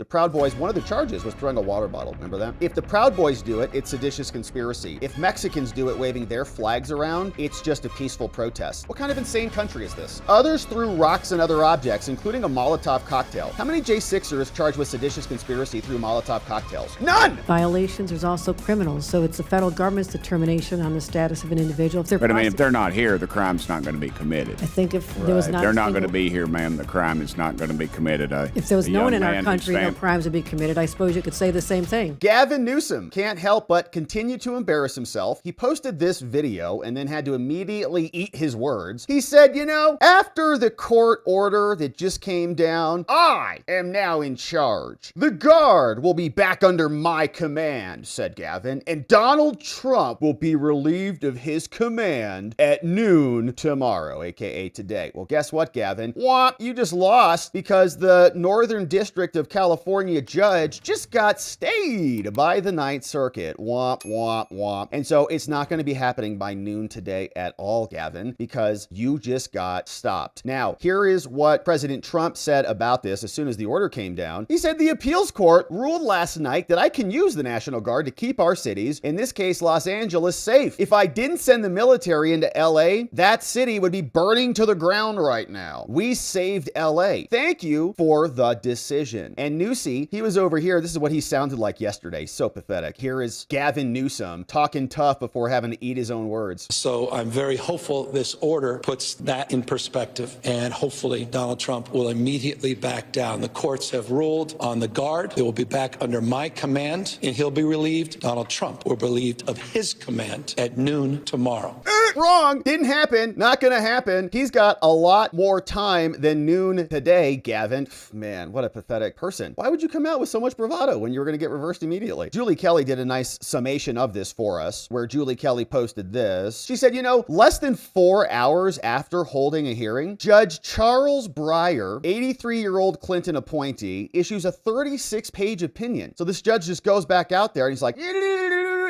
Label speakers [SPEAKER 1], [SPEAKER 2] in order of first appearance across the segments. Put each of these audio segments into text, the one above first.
[SPEAKER 1] The Proud Boys, one of the charges was throwing a water bottle. Remember that? If the Proud Boys do it, it's seditious conspiracy. If Mexicans do it waving their flags around, it's just a peaceful protest. What kind of insane country is this? Others threw rocks and other objects, including a Molotov cocktail. How many J6ers charged with seditious conspiracy threw Molotov cocktails? None!
[SPEAKER 2] Violations, there's also criminals. So it's the federal government's determination on the status of an individual.
[SPEAKER 3] But I mean, if they're not here, the crime's not going to be committed.
[SPEAKER 2] I think if there was not...
[SPEAKER 3] They're not going to be here, ma'am. The crime is not going to be committed.
[SPEAKER 2] If there was no one in our country, no crimes would be committed. I suppose you could say the same thing.
[SPEAKER 1] Gavin Newsom can't help but continue to embarrass himself. He posted this video and then had to immediately eat his words. He said, you know, after the court order that just came down, I am now in charge. The Guard will be back under my command, said Gavin, and Donald Trump will be relieved of his command at noon tomorrow, aka today. Well, guess what, Gavin? Womp, you just lost because the Northern District of California judge just got stayed by the Ninth Circuit. Womp, womp, womp. And so it's not going to be happening by noon today at all, Gavin, because you just got stopped. Now, here is what President Trump said about this as soon as the order came down. He said, the appeals court ruled last night that I can use the National Guard to keep our cities, in this case, Los Angeles, safe. If I didn't send the military into LA, that city would be burning to the ground right now. We saved LA. Thank you for the decision. And Newsy, he was over here. This is what he sounded like yesterday. So pathetic. Here is Gavin Newsom talking tough before having to eat his own words.
[SPEAKER 4] So I'm very hopeful this order puts that in perspective, and hopefully Donald Trump will immediately back down. The courts have ruled on the Guard. They will be back under my command, and he'll be relieved. Donald Trump will be relieved of his command at noon tomorrow.
[SPEAKER 1] Wrong. Didn't happen. Not gonna happen. He's got a lot more time than noon today, Gavin. Man, what a pathetic person. Why would you come out with so much bravado when you were gonna get reversed immediately? Julie Kelly did a nice summation of this for us, where Julie Kelly posted this. She said, you know, less than 4 hours after holding a hearing, Judge Charles Breyer, 83-year-old Clinton appointee, issues a 36-page opinion. So this judge just goes back out there and he's like,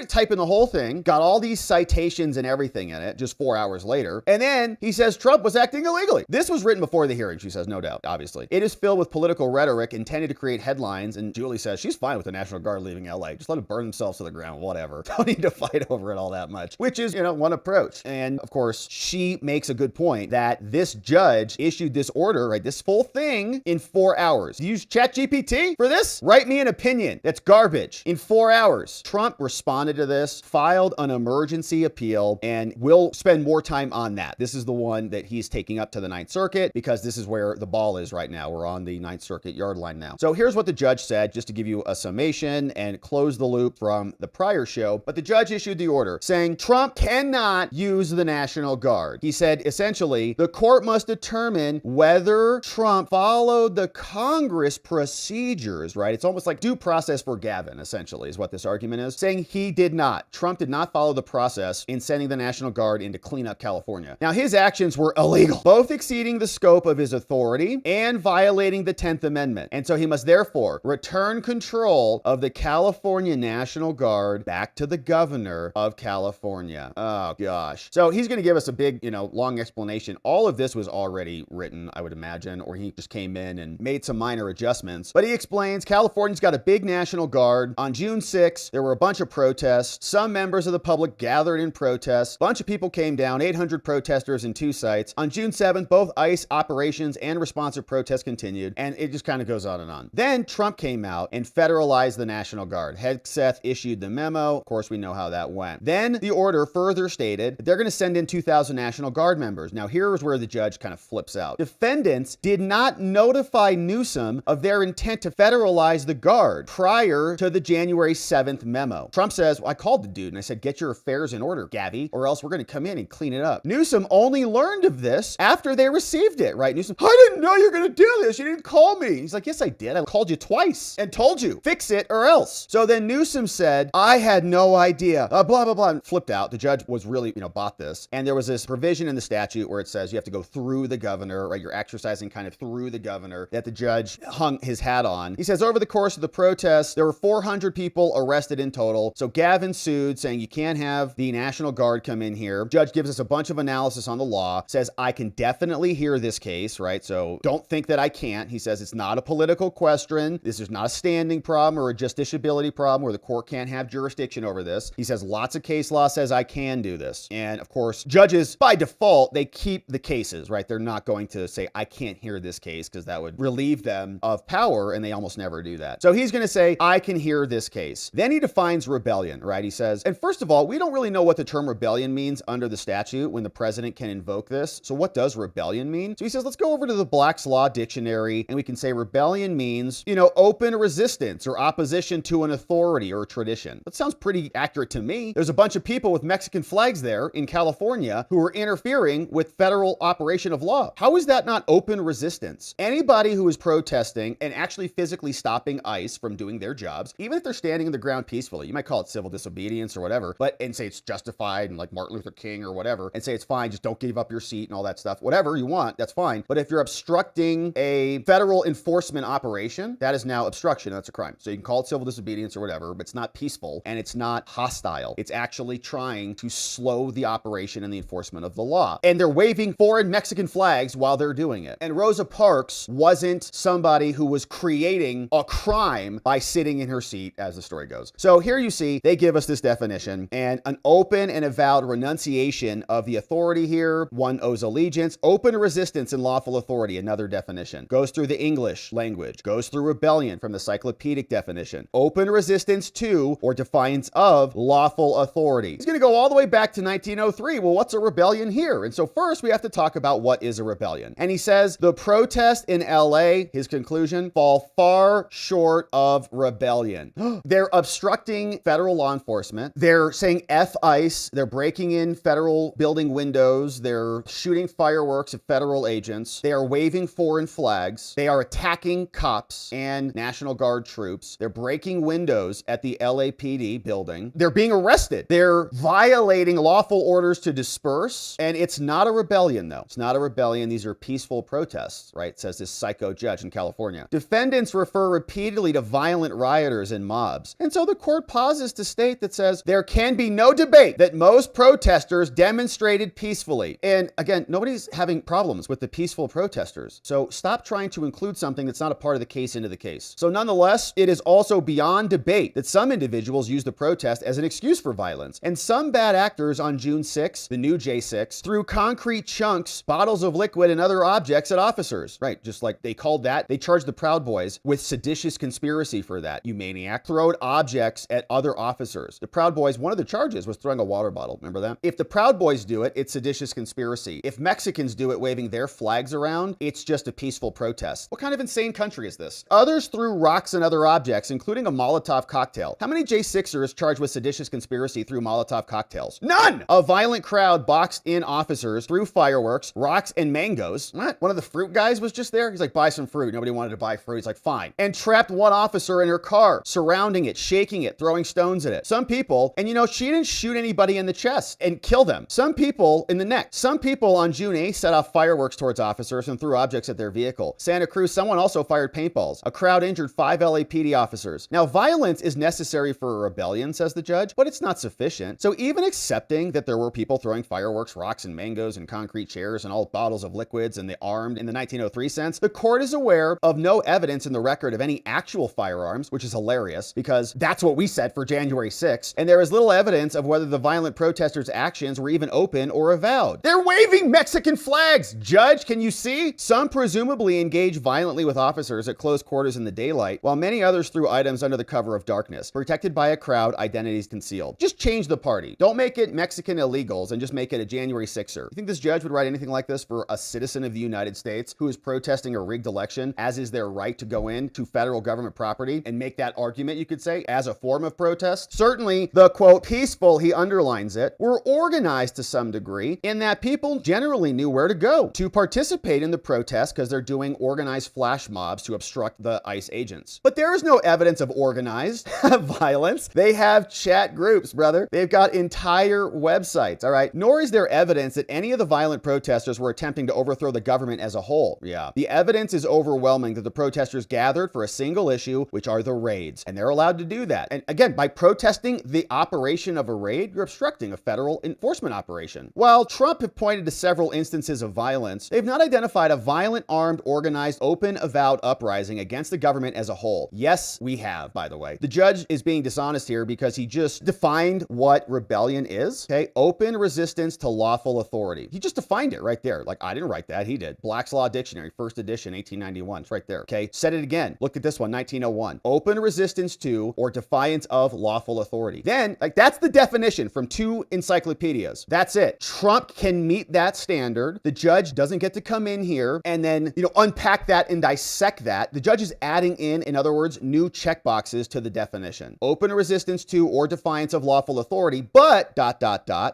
[SPEAKER 1] typing the whole thing, got all these citations and everything in it just 4 hours later. And then he says Trump was acting illegally. This was written before the hearing, she says, no doubt, obviously. It is filled with political rhetoric intended to create headlines. And Julie says she's fine with the National Guard leaving LA. Just let them burn themselves to the ground, whatever. Don't need to fight over it all that much, which is, you know, one approach. And of course, she makes a good point that this judge issued this order, right? This full thing in 4 hours. Use ChatGPT for this? Write me an opinion. That's garbage. In 4 hours. Trump responded to this, filed an emergency appeal, and we'll spend more time on that. This is the one that he's taking up to the Ninth Circuit because this is where the ball is right now. We're on the Ninth Circuit yard line now. So here's what the judge said, just to give you a summation and close the loop from the prior show. But the judge issued the order saying Trump cannot use the National Guard. He said, essentially, the court must determine whether Trump followed the Congress procedures, right? It's almost like due process for Gavin, essentially, is what this argument is, saying he did not. Trump did not follow the process in sending the National Guard in to clean up California. Now, his actions were illegal, both exceeding the scope of his authority and violating the 10th Amendment. And so he must therefore return control of the California National Guard back to the governor of California. Oh, gosh. So he's going to give us a big, long explanation. All of this was already written, I would imagine, or he just came in and made some minor adjustments. But he explains California's got a big National Guard. On June 6th, there were a bunch of protests. Some members of the public gathered in protest. A bunch of people came down, 800 protesters in 2 sites. On June 7th, both ICE operations and responsive protests continued, and it just kind of goes on and on. Then Trump came out and federalized the National Guard. Hegseth issued the memo. Of course, we know how that went. Then the order further stated that they're going to send in 2,000 National Guard members. Now, here is where the judge kind of flips out. Defendants did not notify Newsom of their intent to federalize the Guard prior to the January 7th memo. Trump says, well, I called the dude and I said, get your affairs in order, Gabby, or else we're going to come in and clean it up. Newsom only learned of this after they received it, right? Newsom, I didn't know you were going to do this. You didn't call me. He's like, yes, I did. I called you twice and told you, fix it or else. So then Newsom said, I had no idea, blah, blah, blah, and flipped out. The judge was really, bought this. And there was this provision in the statute where it says you have to go through the governor, right? You're exercising kind of through the governor that the judge hung his hat on. He says, over the course of the protests, there were 400 people arrested in total. So Gavin sued, saying you can't have the National Guard come in here. Judge gives us a bunch of analysis on the law, says I can definitely hear this case, right? So don't think that I can't. He says it's not a political question. This is not a standing problem or a justiciability problem where the court can't have jurisdiction over this. He says lots of case law says I can do this. And of course, judges, by default, they keep the cases, right? They're not going to say, I can't hear this case, because that would relieve them of power, and they almost never do that. So he's going to say, I can hear this case. Then he defines rebellion, right? He says, and first of all, we don't really know what the term rebellion means under the statute when the president can invoke this. So what does rebellion mean? So he says, let's go over to the Black's Law Dictionary, and we can say rebellion means, open resistance or opposition to an authority or a tradition. That sounds pretty accurate to me. There's a bunch of people with Mexican flags there in California who are interfering with federal operation of law. How is that not open resistance? Anybody who is protesting and actually physically stopping ICE from doing their jobs, even if they're standing in the ground peacefully, you might call it civil disobedience or whatever, and say it's justified and like Martin Luther King or whatever, and say it's fine, just don't give up your seat and all that stuff. Whatever you want, that's fine. But if you're obstructing a federal enforcement operation, that is now obstruction. That's a crime. So you can call it civil disobedience or whatever, but it's not peaceful and it's not hostile. It's actually trying to slow the operation and the enforcement of the law. And they're waving foreign Mexican flags while they're doing it. And Rosa Parks wasn't somebody who was creating a crime by sitting in her seat, as the story goes. So here you see, they give us this definition, and an open and avowed renunciation of the authority here. One owes allegiance. Open resistance and lawful authority, another definition. Goes through the English language. Goes through rebellion from the cyclopedic definition. Open resistance to or defiance of lawful authority. He's going to go all the way back to 1903. Well, what's a rebellion here? And so first we have to talk about what is a rebellion. And he says the protest in LA, his conclusion, fall far short of rebellion. They're obstructing federal law enforcement. They're saying F ICE. They're breaking in federal building windows. They're shooting fireworks at federal agents. They are waving foreign flags. They are attacking cops and National Guard troops. They're breaking windows at the LAPD building. They're being arrested. They're violating lawful orders to disperse. And it's not a rebellion, though. It's not a rebellion. These are peaceful protests, right? Says this psycho judge in California. Defendants refer repeatedly to violent rioters and mobs. And so the court pauses to state that says there can be no debate that most protesters demonstrated peacefully. And again, nobody's having problems with the peaceful protesters. So stop trying to include something that's not a part of the case into the case. So nonetheless, it is also beyond debate that some individuals use the protest as an excuse for violence. And some bad actors on June 6, the new J6, threw concrete chunks, bottles of liquid, and other objects at officers. Right, just like they called that. They charged the Proud Boys with seditious conspiracy for that. You maniac. Throwed objects at other officers. The Proud Boys, one of the charges was throwing a water bottle. Remember that? If the Proud Boys do it, it's seditious conspiracy. If Mexicans do it waving their flags around, it's just a peaceful protest. What kind of insane country is this? Others threw rocks and other objects, including a Molotov cocktail. How many J6ers charged with seditious conspiracy threw Molotov cocktails? None! A violent crowd boxed in officers, threw fireworks, rocks, and mangoes. What? One of the fruit guys was just there? He's like, buy some fruit. Nobody wanted to buy fruit. He's like, fine. And trapped one officer in her car, surrounding it, shaking it, throwing stones at it. Some people, and she didn't shoot anybody in the chest and kill them. Some people in the neck. Some people on June 8th set off fireworks towards officers and threw objects at their vehicle. Santa Cruz, someone also fired paintballs. A crowd injured 5 LAPD officers. Now, violence is necessary for a rebellion, says the judge, but it's not sufficient. So even accepting that there were people throwing fireworks, rocks, and mangoes and concrete chairs and all bottles of liquids and they armed in the 1903 sense, the court is aware of no evidence in the record of any actual firearms, which is hilarious because that's what we said for January 6th. And there is little evidence of whether the violent protesters' actions were even open or avowed. They're waving Mexican flags! Judge, can you see? Some presumably engaged violently with officers at close quarters in the daylight, while many others threw items under the cover of darkness, protected by a crowd, identities concealed. Just change the party. Don't make it Mexican illegals and just make it a January 6er. You think this judge would write anything like this for a citizen of the United States who is protesting a rigged election, as is their right to go into federal government property and make that argument, you could say, as a form of protest? Certainly, the quote, peaceful, he underlines it, were organized to some degree in that people generally knew where to go to participate in the protest because they're doing organized flash mobs to obstruct the ICE agents. But there is no evidence of organized violence. They have chat groups, brother. They've got entire websites, all right? Nor is there evidence that any of the violent protesters were attempting to overthrow the government as a whole. Yeah. The evidence is overwhelming that the protesters gathered for a single issue, which are the raids. And they're allowed to do that. And again, by protesting the operation of a raid, you're obstructing a federal enforcement operation. While Trump have pointed to several instances of violence, they've not identified a violent, armed, organized, open, avowed uprising against the government as a whole. Yes, we have, by the way. The judge is being dishonest here because he just defined what rebellion is. Okay, open resistance to lawful authority. He just defined it right there. Like, I didn't write that, he did. Black's Law Dictionary, first edition, 1891. It's right there. Okay, said it again. Look at this one, 1901. Open resistance to or defiance of lawful authority. Then, like, that's the definition from two encyclopedias. That's it. Trump can meet that standard. The judge doesn't get to come in here and then, unpack that and dissect that. The judge is adding in other words, new checkboxes to the definition. Open resistance to or defiance of lawful authority, but ...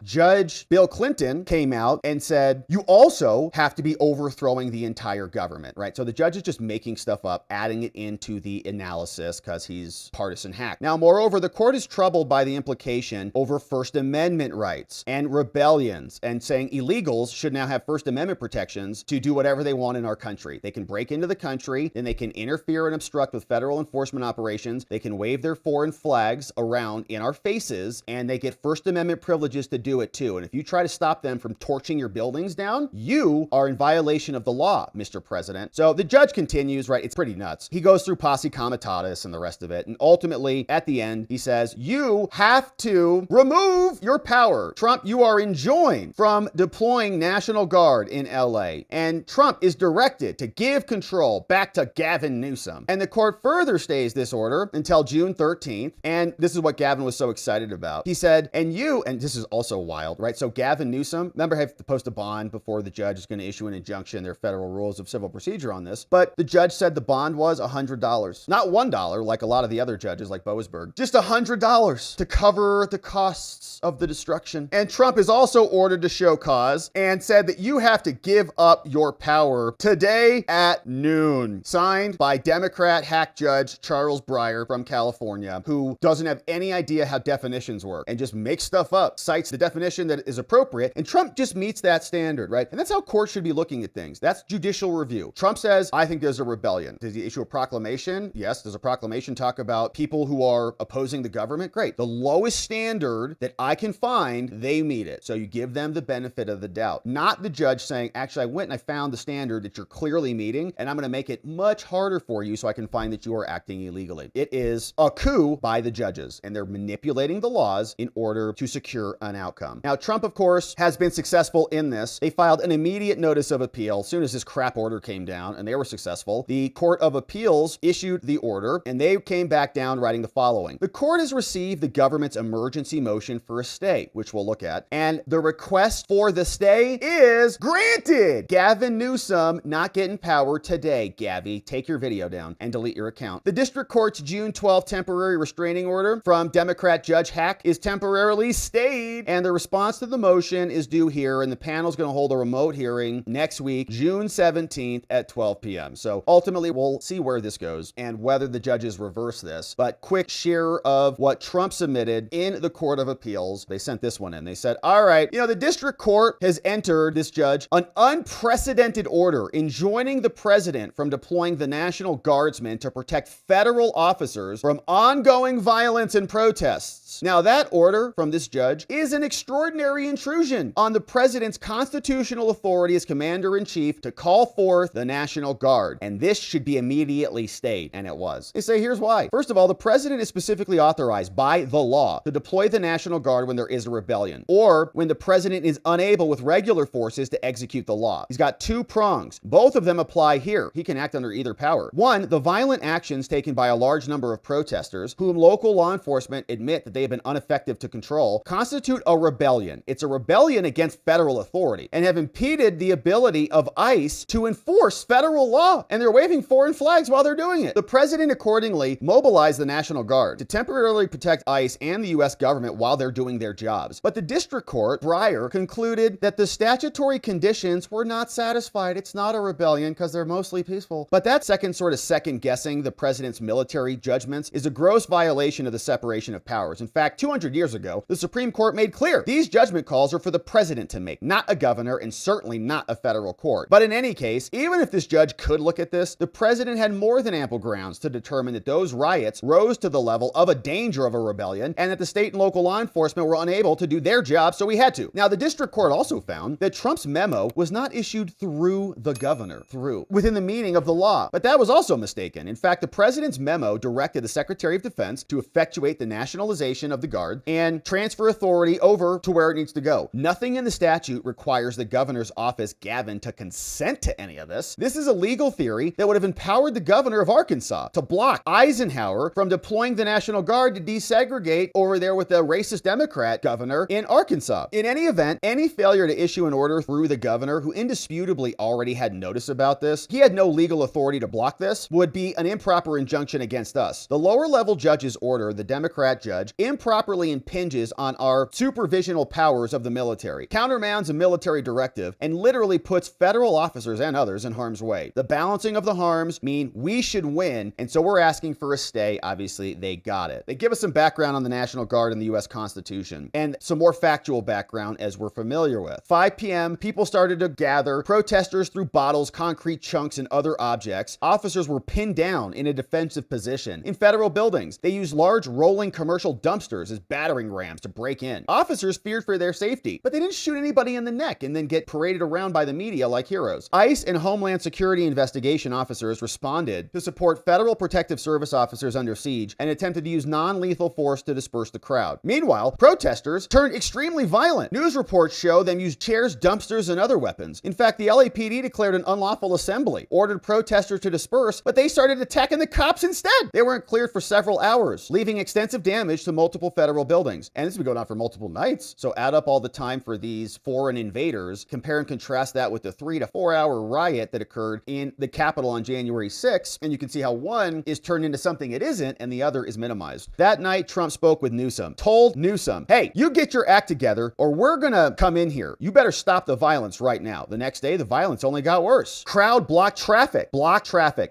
[SPEAKER 1] Judge Bill Clinton came out and said, you also have to be overthrowing the entire government, right? So the judge is just making stuff up, adding it into the analysis because he's partisan hack. Now, moreover, the court is troubled by the implication over First Amendment rights and rebellions and saying illegals should now have First Amendment protections to do whatever they want in our country. They can break into the country, then they can interfere and obstruct with federal enforcement operations. They can wave their foreign flags around in our faces, and they get First Amendment privileges to do it too. And if you try to stop them from torching your buildings down, you are in violation of the law, Mr. President. So the judge continues, right? It's pretty nuts. He goes through posse comitatus and the rest of it. And ultimately, at the end, he says, you have to remove your power. Trump, you are enjoined from deploying National Guard in LA. And Trump is directed to give control back to Gavin Newsom. And the court further stays this order until June 13th. And this is what Gavin was so excited about. He said, and this is also wild, right? So Gavin Newsom, remember, have to post a bond before the judge is going to issue an injunction. There are federal rules of civil procedure on this. But the judge said the bond was $100, not $1 like a lot of the other judges like Boasberg, just $100 to cover the costs of the destruction. And Trump is also ordered to show cause and said that you have to give up your power today at noon. Signed by Democrat hack judge Charles Breyer from California, who doesn't have any idea how definitions work and just makes stuff up, cites the definition that is appropriate, and Trump just meets that standard, right? And that's how courts should be looking at things. That's judicial review. Trump says, I think there's a rebellion. Does he issue a proclamation? Yes. Does a proclamation talk about people who are opposing the government? Great. The lowest standard that I can find, they meet it. So you give them the benefit of the doubt. Not the judge saying, actually, I went and I found the standard that you're clearly meeting, and I'm going to make it much harder for you so I can find that you are acting illegally. It is a coup by the judges, and they're manipulating the laws in order to secure an outcome. Now, Trump, of course, has been successful in this. They filed an immediate notice of appeal as soon as this crap order came down, and they were successful. The Court of Appeals issued the order, and they came back down writing the following. The court has received the government's emergency motion for a stay, which we'll look at, and the request for the stay is granted. Gavin Newsom not getting power today. Gabby, take your video down and delete your account. The district court's June 12th temporary restraining order from Democrat Judge Hack is temporarily stayed, and the response to the motion is due here, and the panel's going to hold a remote hearing next week, June 17th at 12 p.m. So ultimately, we'll see where this goes and whether the judges reverse this. But quick share of what Trump submitted in the Court of Appeals. They sent this one in. They said, all right, the district court has entered, this judge, an unprecedented order enjoining the president from deploying the National Guardsmen to protect federal officers from ongoing violence and protests. Now, that order from this judge is an extraordinary intrusion on the president's constitutional authority as commander-in-chief to call forth the National Guard. And this should be immediately stayed. And it was. They say, here's why. First of all, the president is specifically authorized by the law to deploy the National Guard when there is a rebellion, or when the president is unable with regular forces to execute the law. He's got two prongs. Both of them apply here. He can act under either power. One, the violent actions taken by a large number of protesters, whom local law enforcement admit that they have been ineffective to control, constitute a rebellion. It's a rebellion against federal authority and have impeded the ability of ICE to enforce federal law. And they're waving foreign flags while they're doing it. The president accordingly mobilized the National Guard to temporarily protect ICE and the U.S. government while they're doing their jobs. But the district court, Breyer, concluded that the statutory conditions were not satisfied. It's not a rebellion because they're mostly peaceful. But that second guessing the president's military judgments is a gross violation of the separation of powers. In In fact, 200 years ago, the Supreme Court made clear these judgment calls are for the president to make, not a governor, and certainly not a federal court. But in any case, even if this judge could look at this, the president had more than ample grounds to determine that those riots rose to the level of a danger of a rebellion and that the state and local law enforcement were unable to do their job, so he had to. Now, the district court also found that Trump's memo was not issued through the governor, within the meaning of the law. But that was also mistaken. In fact, the president's memo directed the Secretary of Defense to effectuate the nationalization of the Guard and transfer authority over to where it needs to go. Nothing in the statute requires the governor's office, Gavin, to consent to any of this. This is a legal theory that would have empowered the governor of Arkansas to block Eisenhower from deploying the National Guard to desegregate over there with the racist Democrat governor in Arkansas. In any event, any failure to issue an order through the governor, who indisputably already had notice about this, he had no legal authority to block this, would be an improper injunction against us. The lower level judge's order, the Democrat judge, improperly impinges on our supervisional powers of the military, countermands a military directive, and literally puts federal officers and others in harm's way. The balancing of the harms mean we should win, and so we're asking for a stay. Obviously, they got it. They give us some background on the National Guard and the U.S. Constitution, and some more factual background as we're familiar with. 5 p.m., people started to gather. Protesters threw bottles, concrete chunks, and other objects. Officers were pinned down in a defensive position. In federal buildings, they used large rolling commercial dumpsters as battering rams to break in. Officers feared for their safety, but they didn't shoot anybody in the neck and then get paraded around by the media like heroes. ICE and Homeland Security investigation officers responded to support Federal Protective Service officers under siege and attempted to use non-lethal force to disperse the crowd. Meanwhile, protesters turned extremely violent. News reports show them use chairs, dumpsters, and other weapons. In fact, the LAPD declared an unlawful assembly, ordered protesters to disperse, but they started attacking the cops instead. They weren't cleared for several hours, leaving extensive damage to multiple federal buildings. And this has been going on for multiple nights. So add up all the time for these foreign invaders, compare and contrast that with the 3 to 4 hour riot that occurred in the Capitol on January 6th, and you can see how one is turned into something it isn't and the other is minimized. That night, Trump spoke with Newsom, told Newsom, hey, you get your act together or we're gonna come in here. You better stop the violence right now. The next day, the violence only got worse. Crowd blocked traffic,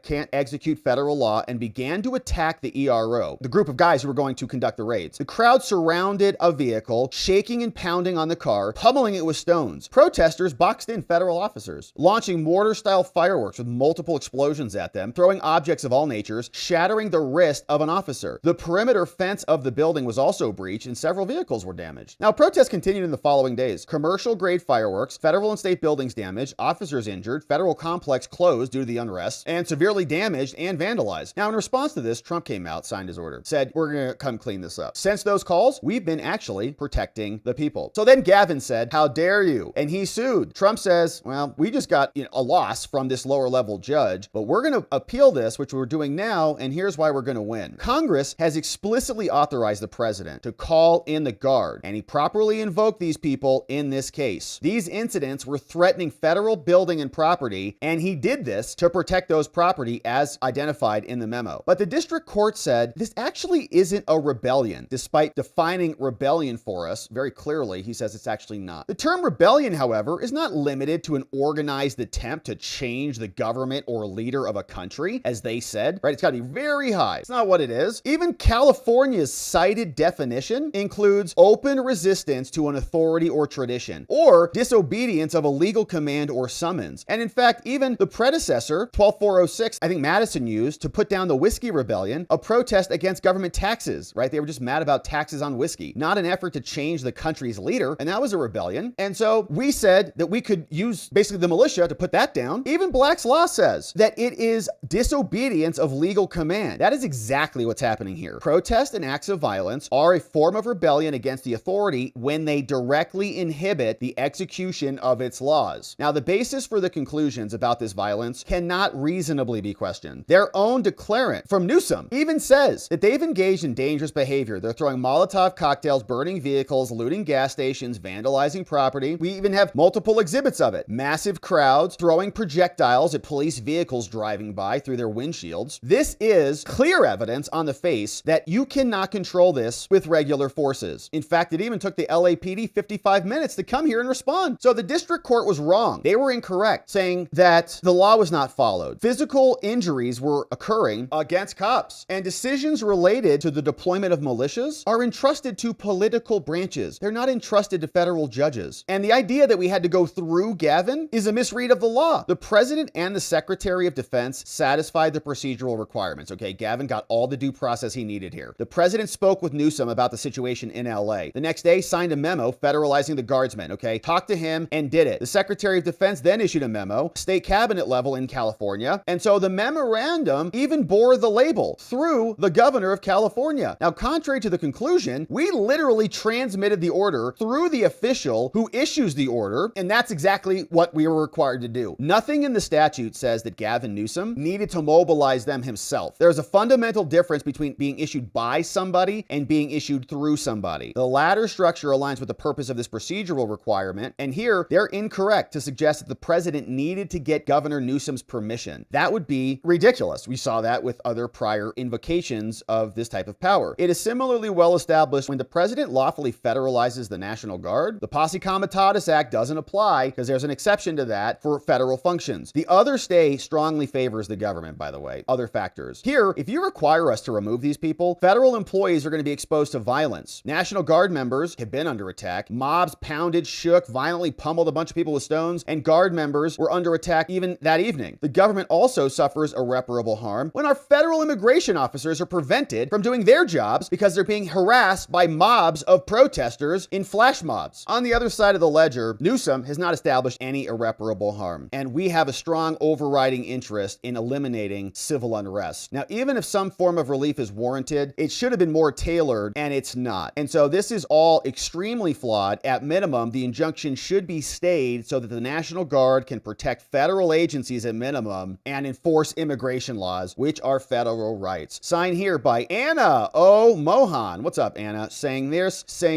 [SPEAKER 1] can't execute federal law, and began to attack the ERO, the group of guys who were going to conduct the raids. The crowd surrounded a vehicle, shaking and pounding on the car, pummeling it with stones. Protesters boxed in federal officers, launching mortar-style fireworks with multiple explosions at them, throwing objects of all natures, shattering the wrist of an officer. The perimeter fence of the building was also breached and several vehicles were damaged. Now, protests continued in the following days. Commercial-grade fireworks, federal and state buildings damaged, officers injured, federal complex closed due to the unrest, and severely damaged and vandalized. Now, in response to this, Trump came out, signed his order, said, we're going to come clean this up. Since those calls, we've been actually protecting the people. So then Gavin said, how dare you? And he sued. Trump says, well, we just got a loss from this lower level judge, but we're going to appeal this, which we're doing now, and here's why we're going to win. Congress has explicitly authorized the president to call in the Guard, and he properly invoked these people in this case. These incidents were threatening federal building and property, and he did this to protect those property as identified in the memo. But the district court said this actually isn't a rebellion, despite defining rebellion for us very clearly. He says it's actually not. The term rebellion, however, is not limited to an organized attempt to change the government or leader of a country, as they said, right? It's got to be very high. It's not what it is. Even California's cited definition includes open resistance to an authority or tradition, or disobedience of a legal command or summons. And in fact, even the predecessor, 12406, I think Madison used to put down the whiskey rebellion, a protest against government taxes, right? They were just mad about taxes on whiskey, not an effort to change the country's leader. And that was a rebellion. And so we said that we could use basically the militia to put that down. Even Black's Law says that it is disobedience of legal command. That is exactly what's happening here. Protest and acts of violence are a form of rebellion against the authority when they directly inhibit the execution of its laws. Now, the basis for the conclusions about this violence cannot reasonably be questioned. Their own declarant from Newsom even says that they've engaged in dangerous behavior. They're throwing Molotov cocktails, burning vehicles, looting gas stations, vandalizing property. We even have multiple exhibits of it. Massive crowds throwing projectiles at police vehicles driving by through their windshields. This is clear evidence on the face that you cannot control this with regular forces. In fact, it even took the LAPD 55 minutes to come here and respond. So the district court was wrong. They were incorrect, saying that the law was not followed. Physical injuries were occurring against cops, and decisions related to the deployment of militia militias are entrusted to political branches. They're not entrusted to federal judges. And the idea that we had to go through Gavin is a misread of the law. The president and the Secretary of Defense satisfied the procedural requirements. Okay, Gavin got all the due process he needed here. The president spoke with Newsom about the situation in LA. The next day, signed a memo federalizing the guardsmen. Okay, talked to him and did it. The Secretary of Defense then issued a memo, state cabinet level in California. And so the memorandum even bore the label through the governor of California. Now, contrary to the conclusion, we literally transmitted the order through the official who issues the order, and that's exactly what we were required to do. Nothing in the statute says that Gavin Newsom needed to mobilize them himself. There's a fundamental difference between being issued by somebody and being issued through somebody. The latter structure aligns with the purpose of this procedural requirement, and here they're incorrect to suggest that the president needed to get Governor Newsom's permission. That would be ridiculous. We saw that with other prior invocations of this type of power. It is similarly well established when the president lawfully federalizes the National Guard, the Posse Comitatus Act doesn't apply because there's an exception to that for federal functions. The other stay strongly favors the government, by the way. Other factors. Here, if you require us to remove these people, federal employees are going to be exposed to violence. National Guard members have been under attack. Mobs pounded, shook, violently pummeled a bunch of people with stones, and Guard members were under attack even that evening. The government also suffers irreparable harm when our federal immigration officers are prevented from doing their jobs because they're being harassed by mobs of protesters in flash mobs. On the other side of the ledger, Newsom has not established any irreparable harm, and we have a strong overriding interest in eliminating civil unrest. Now, even if some form of relief is warranted, it should have been more tailored, and it's not. And so this is all extremely flawed. At minimum, the injunction should be stayed so that the National Guard can protect federal agencies at minimum and enforce immigration laws, which are federal rights. Signed here by Anna O. Mohan. What's up, Anna? Saying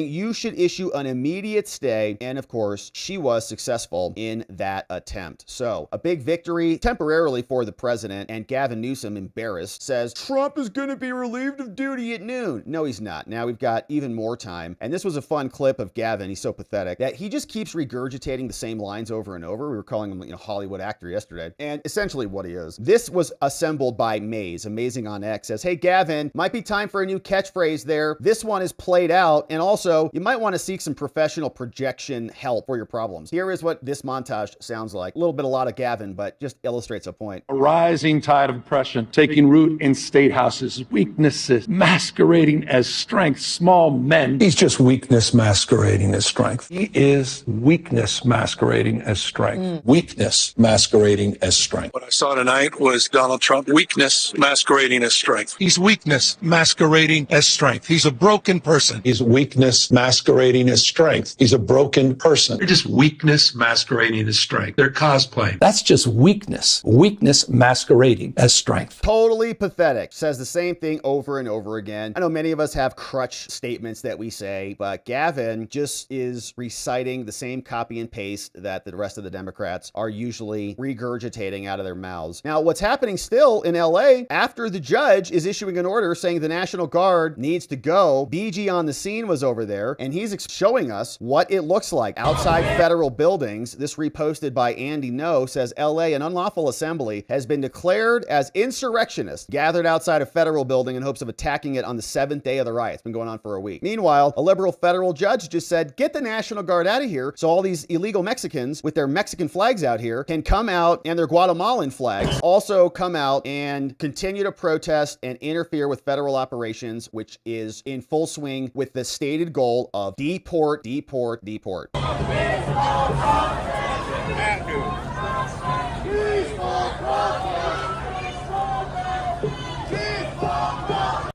[SPEAKER 1] you should issue an immediate stay. And of course, she was successful in that attempt. So a big victory temporarily for the president, and Gavin Newsom, embarrassed, says Trump is going to be relieved of duty at noon. No, he's not. Now we've got even more time. And this was a fun clip of Gavin. He's so pathetic that he just keeps regurgitating the same lines over and over. We were calling him, Hollywood actor yesterday. And essentially what he is. This was assembled by Maze. Amazing on X says, hey, Gavin, might be time for a new catchphrase there. This one is played out. And also, you might want to seek some professional projection help for your problems. Here is what this montage sounds like. A lot of Gavin, but just illustrates a point.
[SPEAKER 5] A rising tide of oppression taking root in state houses, weaknesses masquerading as strength, small men.
[SPEAKER 6] He's just weakness masquerading as strength. He is weakness masquerading as strength. Weakness masquerading as strength.
[SPEAKER 7] What I saw tonight was Donald Trump, weakness masquerading as strength.
[SPEAKER 6] He's weakness masquerading as strength. He's a broken person. He's weakness masquerading as strength. He's a broken person.
[SPEAKER 5] They're just weakness masquerading as strength. They're cosplaying.
[SPEAKER 6] That's just weakness. Weakness masquerading as strength.
[SPEAKER 1] Totally pathetic. Says the same thing over and over again. I know many of us have crutch statements that we say, but Gavin just is reciting the same copy and paste that the rest of the Democrats are usually regurgitating out of their mouths. Now, what's happening still in LA after the judge is issuing an order saying the National Guard needs to go, BG on the scene was over there, and he's showing us what it looks like outside federal buildings. This reposted by Andy No says LA, an unlawful assembly has been declared as insurrectionists gathered outside a federal building in hopes of attacking it on the 7th day of the riot. It's been going on for a week. Meanwhile, a liberal federal judge just said, get the National Guard out of here so all these illegal Mexicans with their Mexican flags out here can come out, and their Guatemalan flags also come out and continue to protest and interfere with federal operations, which is in full swing with the stated goal of deport, deport, deport.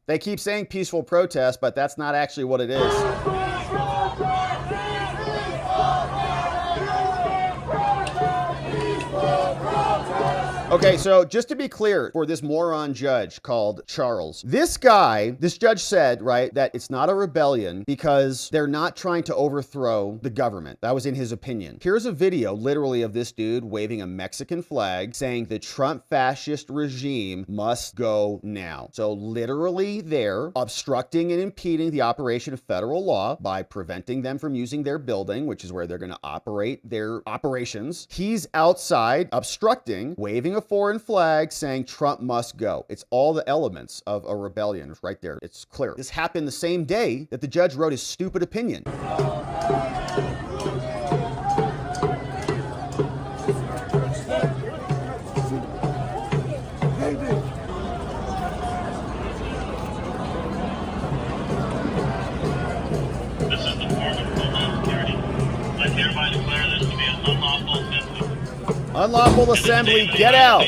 [SPEAKER 1] They keep saying peaceful protest, but that's not actually what it is. Okay, so just to be clear for this moron judge called Charles, this judge said, right, that it's not a rebellion because they're not trying to overthrow the government. That was in his opinion. Here's a video literally of this dude waving a Mexican flag saying the Trump fascist regime must go now. So literally they're obstructing and impeding the operation of federal law by preventing them from using their building, which is where they're going to operate their operations. He's outside obstructing, waving a foreign flag saying Trump must go. It's all the elements of a rebellion right there. It's clear. This happened the same day that the judge wrote his stupid opinion. Unlawful assembly, get out!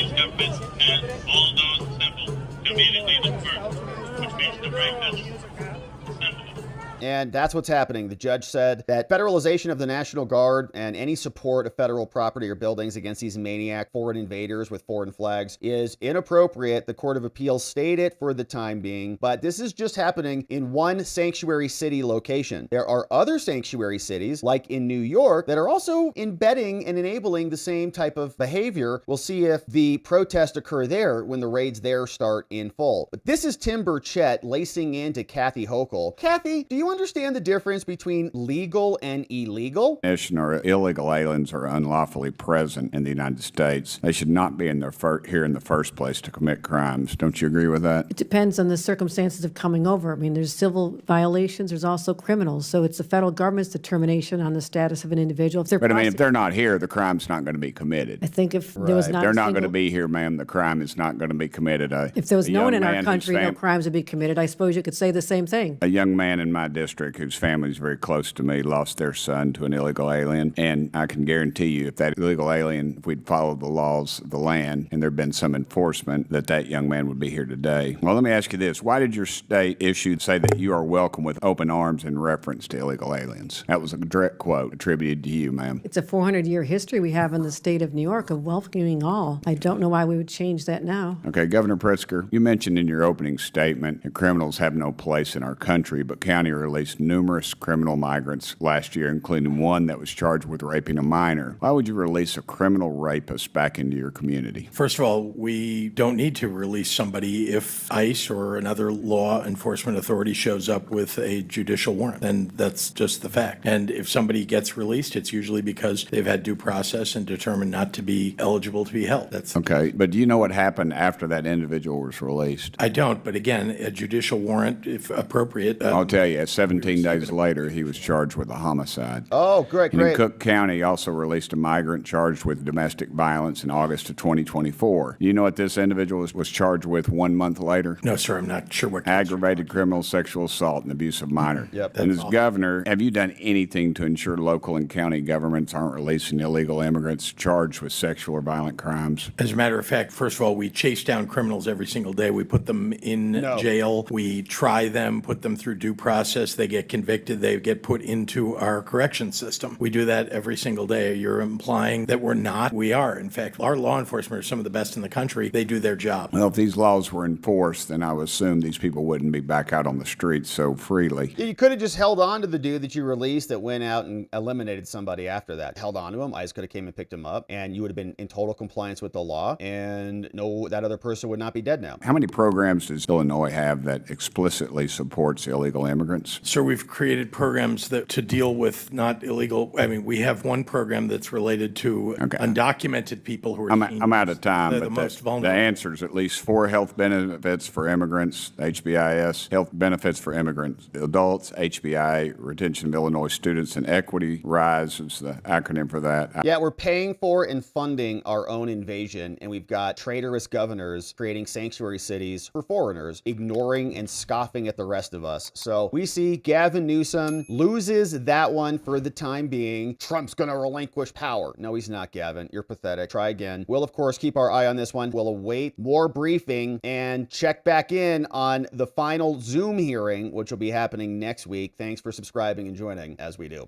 [SPEAKER 1] And that's what's happening. The judge said that federalization of the National Guard and any support of federal property or buildings against these maniac foreign invaders with foreign flags is inappropriate. The Court of Appeals stayed it for the time being, but this is just happening in one sanctuary city location. There are other sanctuary cities, like in New York, that are also embedding and enabling the same type of behavior. We'll see if the protests occur there when the raids there start in full. But this is Tim Burchett lacing into Kathy Hochul. Kathy, do you understand the difference between legal and illegal?
[SPEAKER 3] Or illegal aliens are unlawfully present in the United States. They should not be in here in the first place to commit crimes. Don't you agree with that?
[SPEAKER 2] It depends on the circumstances of coming over. I mean, there's civil violations, there's also criminals. So it's the federal government's determination on the status of an individual.
[SPEAKER 3] But I mean, if they're not here, the crime's not going to be committed.
[SPEAKER 2] I think if there was not
[SPEAKER 3] they're not going to be here, ma'am, the crime is not going to be committed.
[SPEAKER 2] If there was no one in our country, no crimes would be committed. I suppose you could say the same thing.
[SPEAKER 3] A young man in my district whose family is very close to me lost their son to an illegal alien, and I can guarantee you if that illegal alien, if we'd followed the laws of the land and there'd been some enforcement, that young man would be here today. Well, let me ask you this. Why did your state say that you are welcome with open arms in reference to illegal aliens? That was a direct quote attributed to you, ma'am.
[SPEAKER 2] It's a 400-year history we have in the state of New York of welcoming all. I don't know why we would change that now.
[SPEAKER 3] Okay, Governor Pritzker, you mentioned in your opening statement that criminals have no place in our country, but county released numerous criminal migrants last year, including one that was charged with raping a minor. Why would you release a criminal rapist back into your community?
[SPEAKER 8] First of all, we don't need to release somebody if ICE or another law enforcement authority shows up with a judicial warrant. And that's just the fact. And if somebody gets released, it's usually because they've had due process and determined not to be eligible to be held. That's
[SPEAKER 3] okay. But do you know what happened after that individual was released?
[SPEAKER 8] I don't. But again, a judicial warrant, if appropriate.
[SPEAKER 3] I'll tell you, 17 days later, he was charged with a homicide.
[SPEAKER 1] Oh, great.
[SPEAKER 3] And Cook County also released a migrant charged with domestic violence in August of 2024. You know what this individual was charged with 1 month later?
[SPEAKER 8] No, sir, I'm not sure what.
[SPEAKER 3] Aggravated criminal sexual assault and abuse of minor.
[SPEAKER 1] Yep.
[SPEAKER 3] And as governor, have you done anything to ensure local and county governments aren't releasing illegal immigrants charged with sexual or violent crimes?
[SPEAKER 8] As a matter of fact, first of all, we chase down criminals every single day. We put them in jail. We try them, put them through due process. They get convicted. They get put into our correction system. We do that every single day. You're implying that we're not. We are. In fact, our law enforcement are some of the best in the country. They do their job.
[SPEAKER 3] Well, if these laws were enforced, then I would assume these people wouldn't be back out on the streets so freely.
[SPEAKER 1] You could have just held on to the dude that you released that went out and eliminated somebody after that. Held on to him. ICE could have came and picked him up, and you would have been in total compliance with the law, and no, that other person would not be dead now.
[SPEAKER 3] How many programs does Illinois have that explicitly supports illegal immigrants?
[SPEAKER 8] So we've created programs that to deal with not illegal. I mean, we have one program that's related to undocumented people who are.
[SPEAKER 3] I'm out of time,
[SPEAKER 8] the
[SPEAKER 3] but
[SPEAKER 8] most vulnerable.
[SPEAKER 3] The answer is at least 4 health benefits for immigrants, HBIS, health benefits for immigrants, adults, HBI, retention of Illinois students, and equity rise is the acronym for that.
[SPEAKER 1] Yeah, we're paying for and funding our own invasion, and we've got traitorous governors creating sanctuary cities for foreigners, ignoring and scoffing at the rest of us. So we see Gavin Newsom loses that one for the time being. Trump's gonna relinquish power. No, he's not, Gavin. You're pathetic. Try again. We'll, of course, keep our eye on this one. We'll await more briefing and check back in on the final Zoom hearing, which will be happening next week. Thanks for subscribing and joining as we do.